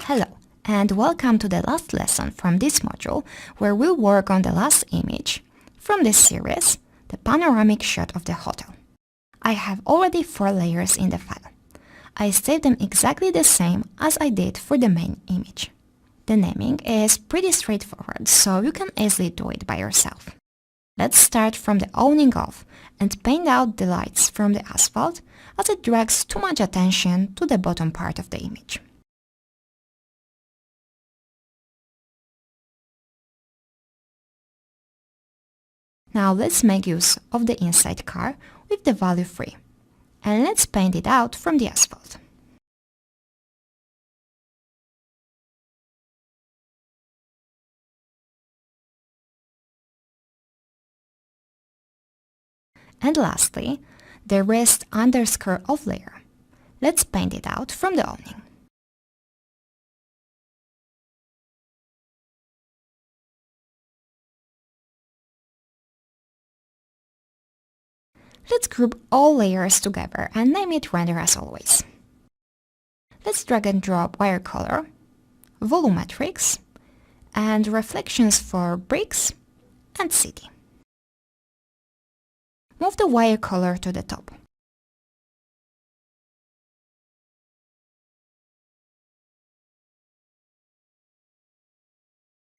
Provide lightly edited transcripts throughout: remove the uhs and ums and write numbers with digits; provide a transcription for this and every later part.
Hello, and welcome to the last lesson from this module, where we'll work on the last image from this series, the panoramic shot of the hotel. I have already 4 layers in the file. I saved them exactly the same as I did for the main image. The naming is pretty straightforward, so you can easily do it by yourself. Let's start from the owning off and paint out the lights from the asphalt, as it drags too much attention to the bottom part of the image. Now let's make use of the inside car with the value 3, and let's paint it out from the asphalt. And lastly, the rest underscore of layer. Let's paint it out from the awning. Let's group all layers together and name it render as always. Let's drag and drop wire color, volumetrics, and reflections for bricks and city. Move the wire color to the top.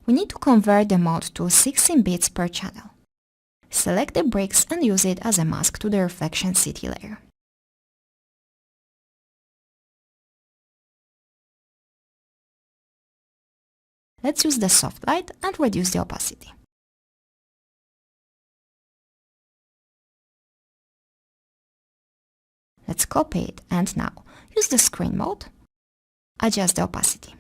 We need to convert the mode to 16 bits per channel. Select the bricks and use it as a mask to the reflection city layer. Let's use the soft light and reduce the opacity. Let's copy it and now use the screen mode. Adjust the opacity.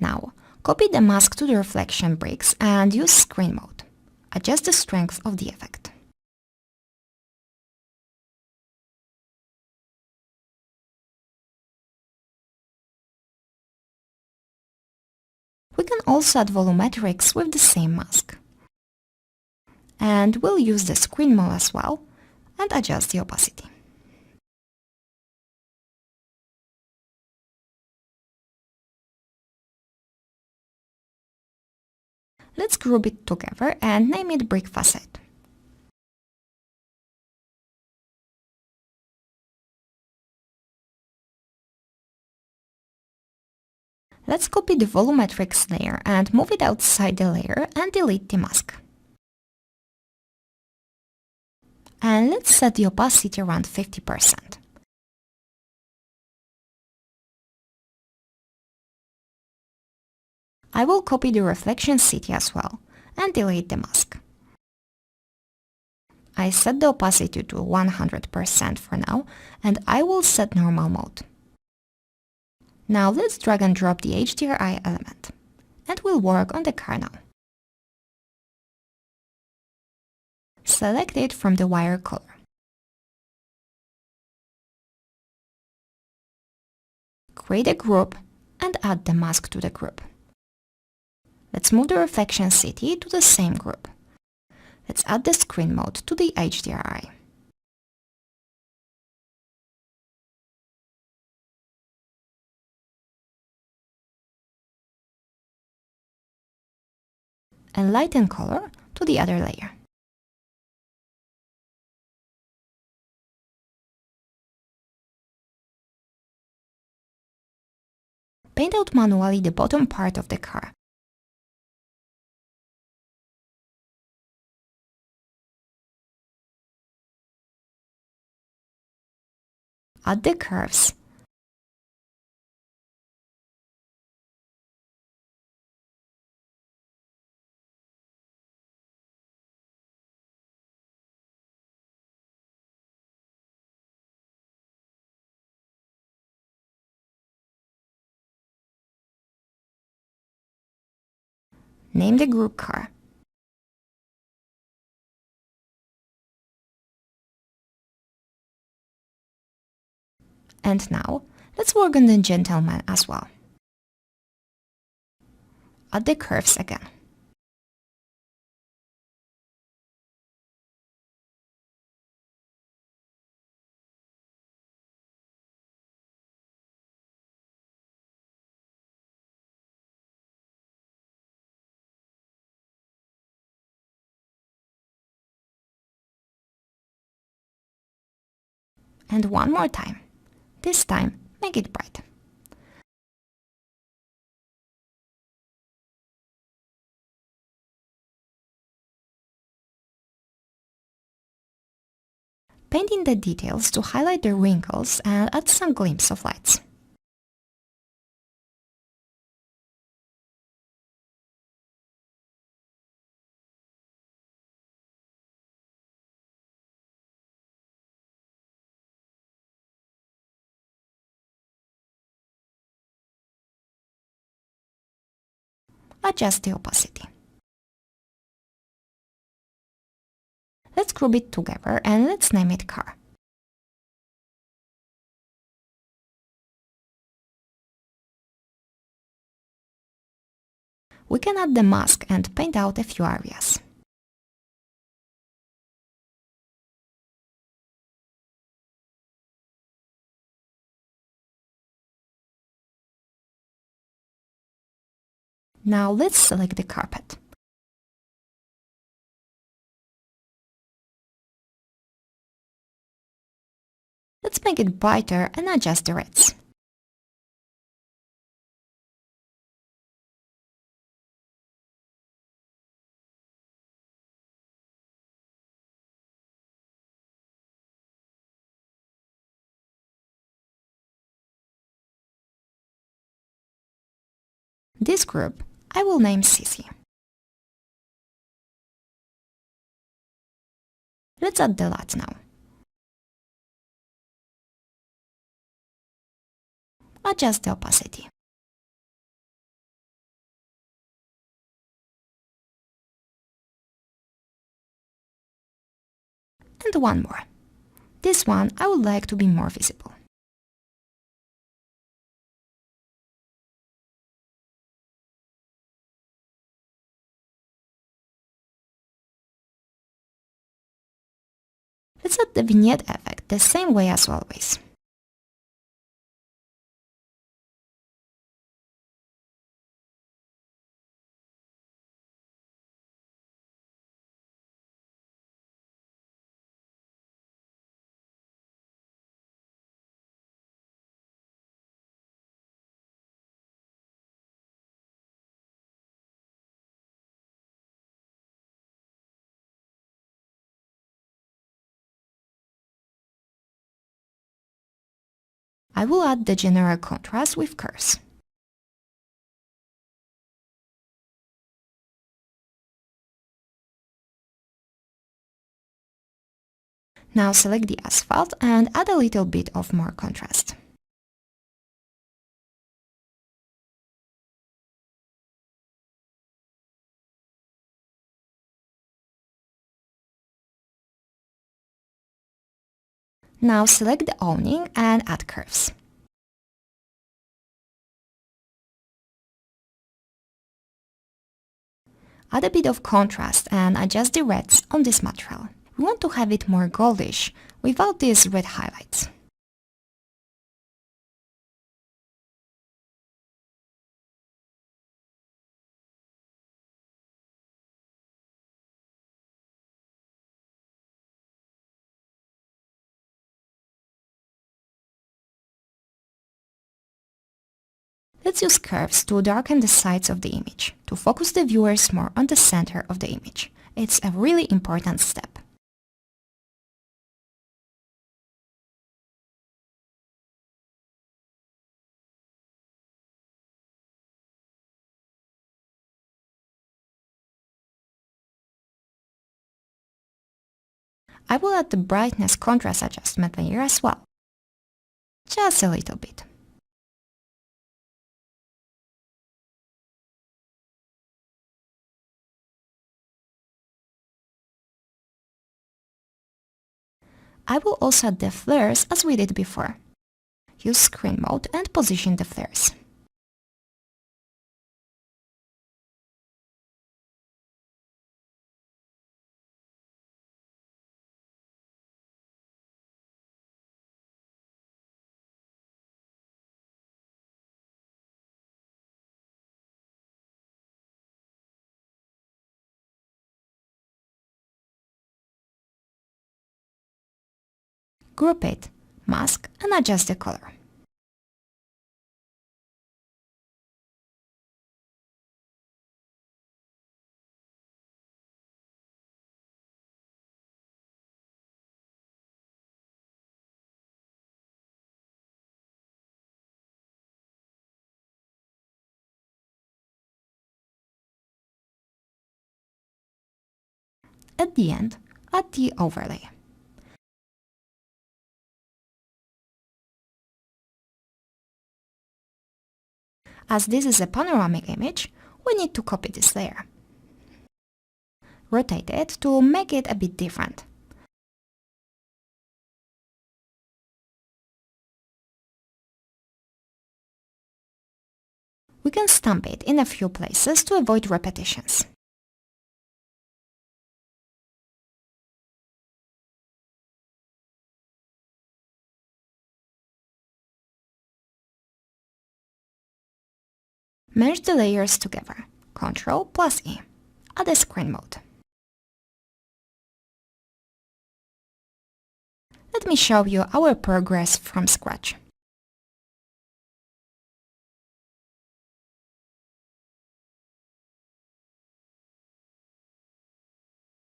Now, copy the mask to the reflection bricks and use screen mode. Adjust the strength of the effect. We can also add volumetrics with the same mask. And we'll use the screen mode as well and adjust the opacity. Let's group it together and name it brick facade. Let's copy the volumetrics layer and move it outside the layer and delete the mask. And let's set the opacity around 50%. I will copy the reflection city as well and delete the mask. I set the opacity to 100% for now, and I will set normal mode. Now let's drag and drop the HDRI element, and we'll work on the car now. Select it from the wire color. Create a group and add the mask to the group. Let's move the reflection city to the same group. Let's add the screen mode to the HDRI. And lighten color to the other layer. Paint out manually the bottom part of the car. Add the curves. Name the group car. And now, let's work on the gentleman as well. Add the curves again. And one more time. This time, make it bright. Paint in the details to highlight the wrinkles and add some glimpse of lights. Adjust the opacity. Let's group it together and let's name it car. We can add the mask and paint out a few areas. Now let's select the carpet. Let's make it brighter and adjust the reds. This group I will name Sissy. Let's add the lights now. Adjust the opacity. And one more. This one I would like to be more visible. Let's add the vignette effect the same way as always. I will add the general contrast with curves. Now select the asphalt and add a little bit of more contrast. Now select the awning and add curves. Add a bit of contrast and adjust the reds on this material. We want to have it more goldish without these red highlights. Let's use curves to darken the sides of the image, to focus the viewers more on the center of the image. It's a really important step. I will add the brightness contrast adjustment layer as well. Just a little bit. I will also add the flares as we did before. Use screen mode and position the flares. Group it, mask and adjust the color. At the end, add the overlay. As this is a panoramic image, we need to copy this layer. Rotate it to make it a bit different. We can stamp it in a few places to avoid repetitions. Merge the layers together. Ctrl+E. Add a screen mode. Let me show you our progress from scratch.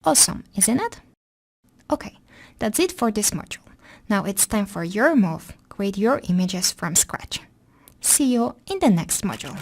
Awesome, isn't it? Okay, that's it for this module. Now it's time for your move. Create your images from scratch. See you in the next module.